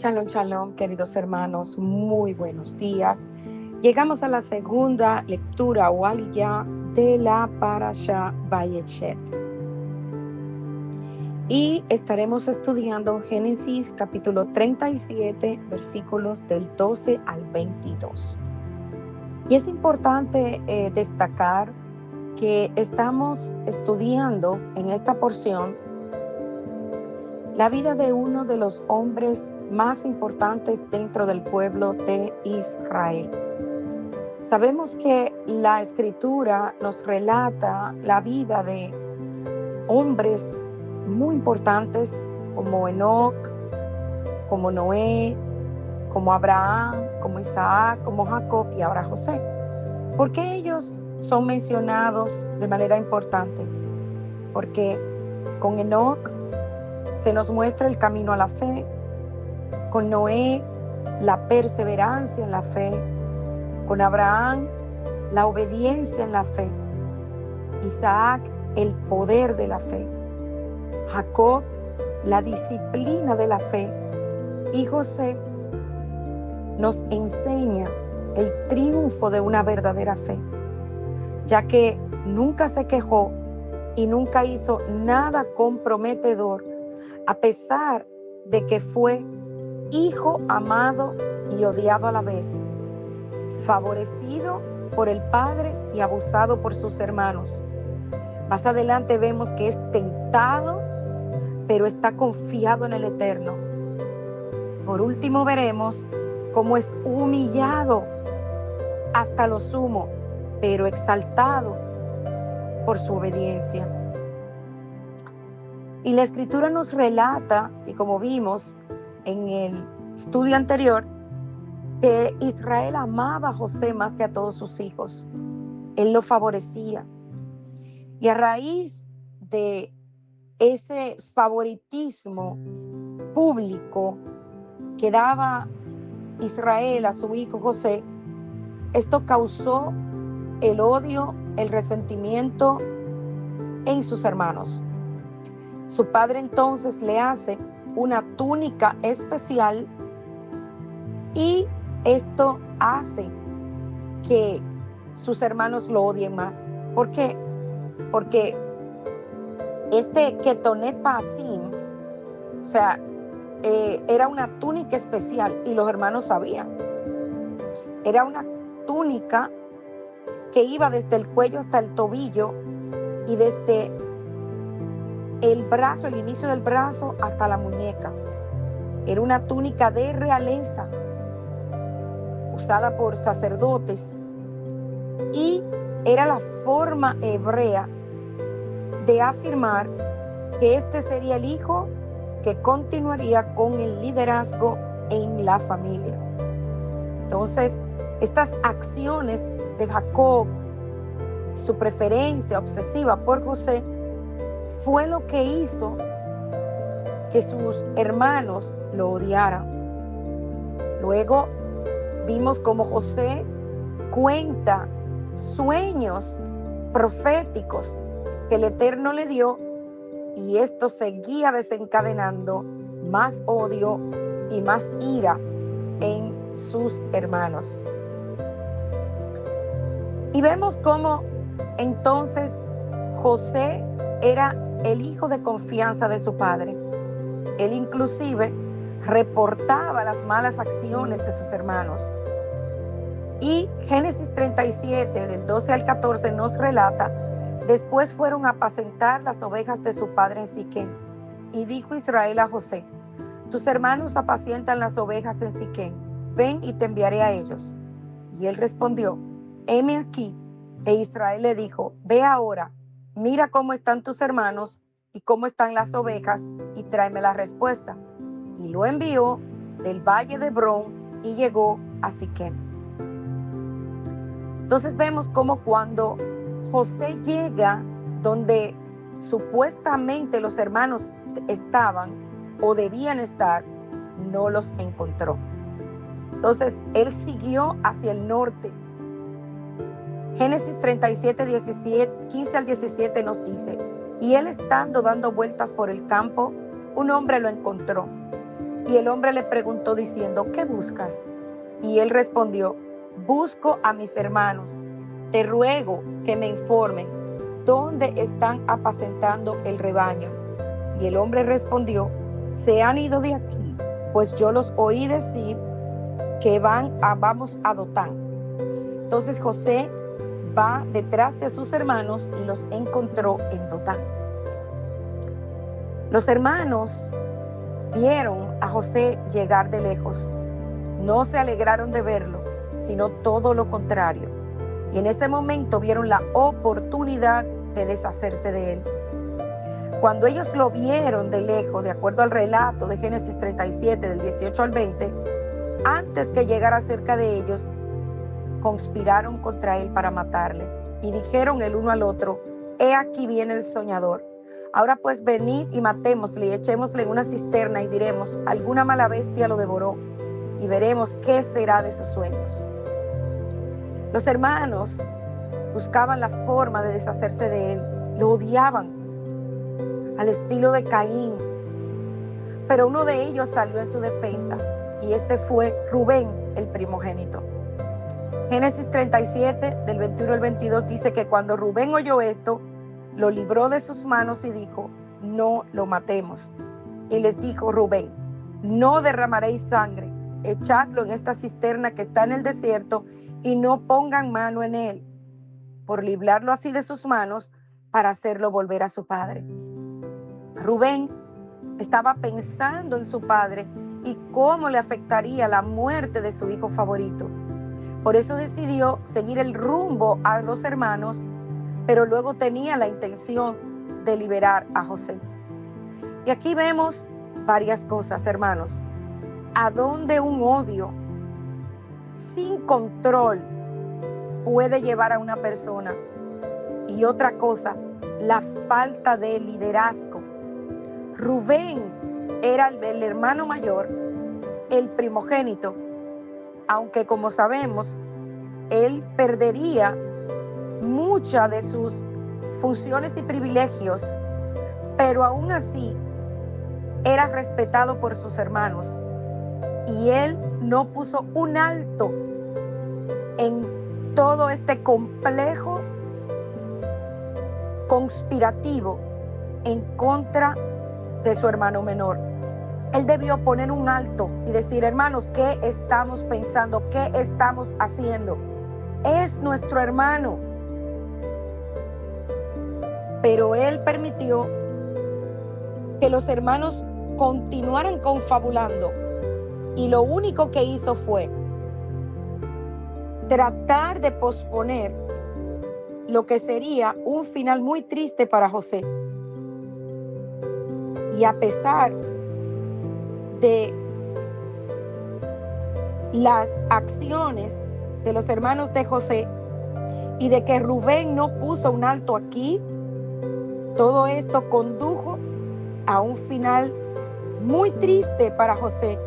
Shalom, shalom, queridos hermanos, muy buenos días. Llegamos a la segunda lectura o aliyah de la Parashá Vayeshet. Y estaremos estudiando Génesis capítulo 37, versículos del 12 al 22. Y es importante destacar que estamos estudiando en esta porción la vida de uno de los hombres más importantes dentro del pueblo de Israel. Sabemos que la Escritura nos relata la vida de hombres muy importantes como Enoc, como Noé, como Abraham, como Isaac, como Jacob y ahora José. ¿Por qué ellos son mencionados de manera importante? Porque con Enoc se nos muestra el camino a la fe, con Noé la perseverancia en la fe, con Abraham la obediencia en la fe, Isaac el poder de la fe, Jacob la disciplina de la fe y José nos enseña el triunfo de una verdadera fe, ya que nunca se quejó y nunca hizo nada comprometedor, a pesar de que fue hijo amado y odiado a la vez, favorecido por el padre y abusado por sus hermanos. Más adelante vemos que es tentado, pero está confiado en el Eterno. Por último veremos cómo es humillado hasta lo sumo, pero exaltado por su obediencia. Y la Escritura nos relata, y como vimos en el estudio anterior, que Israel amaba a José más que a todos sus hijos. Él lo favorecía. Y a raíz de ese favoritismo público que daba Israel a su hijo José, esto causó el odio, el resentimiento en sus hermanos. Su padre entonces le hace una túnica especial y esto hace que sus hermanos lo odien más. ¿Por qué? Porque este Ketonet Paasim, o sea, era una túnica especial y los hermanos sabían. Era una túnica que iba desde el cuello hasta el tobillo y desde el brazo, el inicio del brazo hasta la muñeca. Era una túnica de realeza usada por sacerdotes y era la forma hebrea de afirmar que este sería el hijo que continuaría con el liderazgo en la familia. Entonces, estas acciones de Jacob, su preferencia obsesiva por José, fue lo que hizo que sus hermanos lo odiaran. Luego vimos cómo José cuenta sueños proféticos que el Eterno le dio y esto seguía desencadenando más odio y más ira en sus hermanos. Y vemos cómo entonces José era el hijo de confianza de su padre. Él inclusive reportaba las malas acciones de sus hermanos. Y Génesis 37, del 12 al 14, nos relata: después fueron a apacentar las ovejas de su padre en Siquem. Y dijo Israel a José: tus hermanos apacientan las ovejas en Siquem, ven y te enviaré a ellos. Y él respondió: heme aquí. E Israel le dijo: ve ahora, mira cómo están tus hermanos y cómo están las ovejas, y tráeme la respuesta. Y lo envió del valle de Hebrón y llegó a Siquem. Entonces vemos cómo cuando José llega donde supuestamente los hermanos estaban o debían estar, no los encontró. Entonces él siguió hacia el norte. Génesis 37, 15 al 17 nos dice: y él estando dando vueltas por el campo, un hombre lo encontró Y el hombre le preguntó diciendo: ¿qué buscas? Y él respondió: busco a mis hermanos. Te ruego que me informen dónde están apacentando el rebaño. Y el hombre respondió: se han ido de aquí, pues yo los oí decir que vamos a Dotán. Entonces José va detrás de sus hermanos y los encontró en Dotán. Los hermanos vieron a José llegar de lejos. No se alegraron de verlo, sino todo lo contrario. Y en ese momento vieron la oportunidad de deshacerse de él. Cuando ellos lo vieron de lejos, de acuerdo al relato de Génesis 37, del 18 al 20, antes que llegara cerca de ellos, conspiraron contra él para matarle. Y dijeron el uno al otro: he aquí viene el soñador. Ahora pues venid y matémosle y echémosle en una cisterna y diremos: alguna mala bestia lo devoró, y veremos qué será de sus sueños. Los hermanos buscaban la forma de deshacerse de él. Lo odiaban, al estilo de Caín. Pero uno de ellos salió en su defensa, y este fue Rubén, el primogénito. Génesis 37, del 21 al 22, dice que cuando Rubén oyó esto, lo libró de sus manos y dijo: no lo matemos. Y les dijo Rubén: no derramaréis sangre, echadlo en esta cisterna que está en el desierto y no pongan mano en él, por librarlo así de sus manos, para hacerlo volver a su padre. Rubén estaba pensando en su padre y cómo le afectaría la muerte de su hijo favorito. Por eso decidió seguir el rumbo a los hermanos, pero luego tenía la intención de liberar a José. Y aquí vemos varias cosas, hermanos. A dónde un odio sin control puede llevar a una persona. Y otra cosa, la falta de liderazgo. Rubén era el hermano mayor, el primogénito, aunque como sabemos, él perdería muchas de sus funciones y privilegios, pero aún así era respetado por sus hermanos. Y él no puso un alto en todo este complejo conspirativo en contra de su hermano menor. Él debió poner un alto y decir: hermanos, ¿qué estamos pensando? ¿Qué estamos haciendo? Es nuestro hermano. Pero él permitió que los hermanos continuaran confabulando, y lo único que hizo fue tratar de posponer lo que sería un final muy triste para José. Y a pesar de las acciones de los hermanos de José y de que Rubén no puso un alto aquí, todo esto condujo a un final muy triste para José,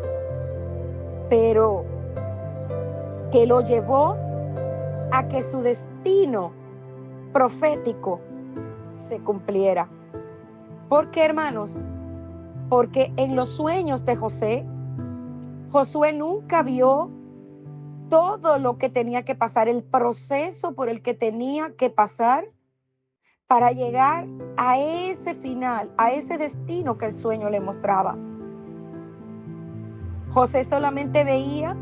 pero que lo llevó a que su destino profético se cumpliera. ¿Por qué, hermanos? Porque en los sueños de José, Josué nunca vio todo lo que tenía que pasar, el proceso por el que tenía que pasar para llegar a ese final, a ese destino que el sueño le mostraba. José solamente veía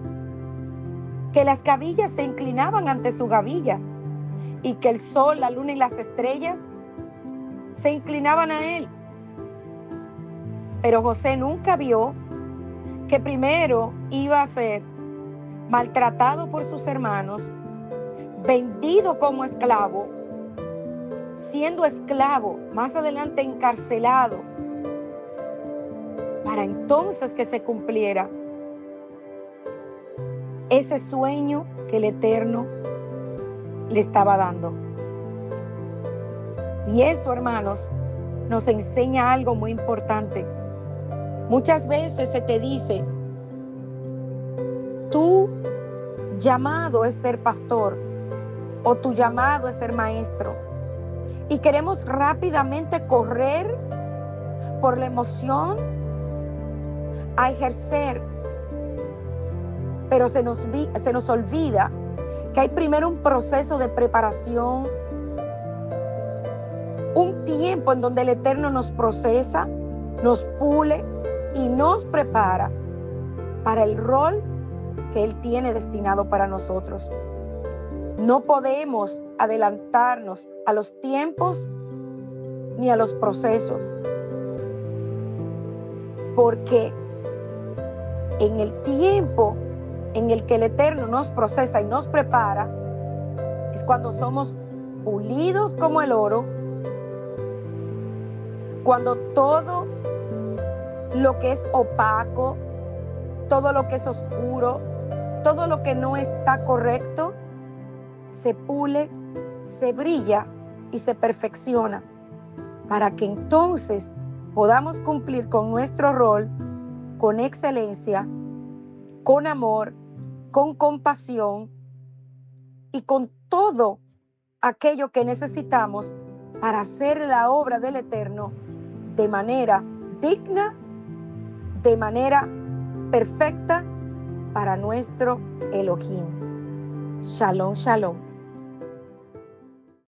que las gavillas se inclinaban ante su gavilla y que el sol, la luna y las estrellas se inclinaban a él. Pero José nunca vio que primero iba a ser maltratado por sus hermanos, vendido como esclavo, siendo esclavo, más adelante encarcelado, para entonces que se cumpliera ese sueño que el Eterno le estaba dando. Y eso, hermanos, nos enseña algo muy importante. Muchas veces se te dice: tu llamado es ser pastor, o tu llamado es ser maestro. Y queremos rápidamente correr por la emoción, a ejercer, pero se nos olvida que hay primero un proceso de preparación, un tiempo en donde el Eterno nos procesa, nos pule y nos prepara para el rol que Él tiene destinado para nosotros. No podemos adelantarnos a los tiempos ni a los procesos, porque en el tiempo en el que el Eterno nos procesa y nos prepara, es cuando somos pulidos como el oro, cuando todo lo que es opaco, todo lo que es oscuro, todo lo que no está correcto, se pule, se brilla y se perfecciona, para que entonces podamos cumplir con nuestro rol con excelencia, con amor, con compasión y con todo aquello que necesitamos para hacer la obra del Eterno de manera digna, de manera perfecta para nuestro Elohim. Shalom, shalom.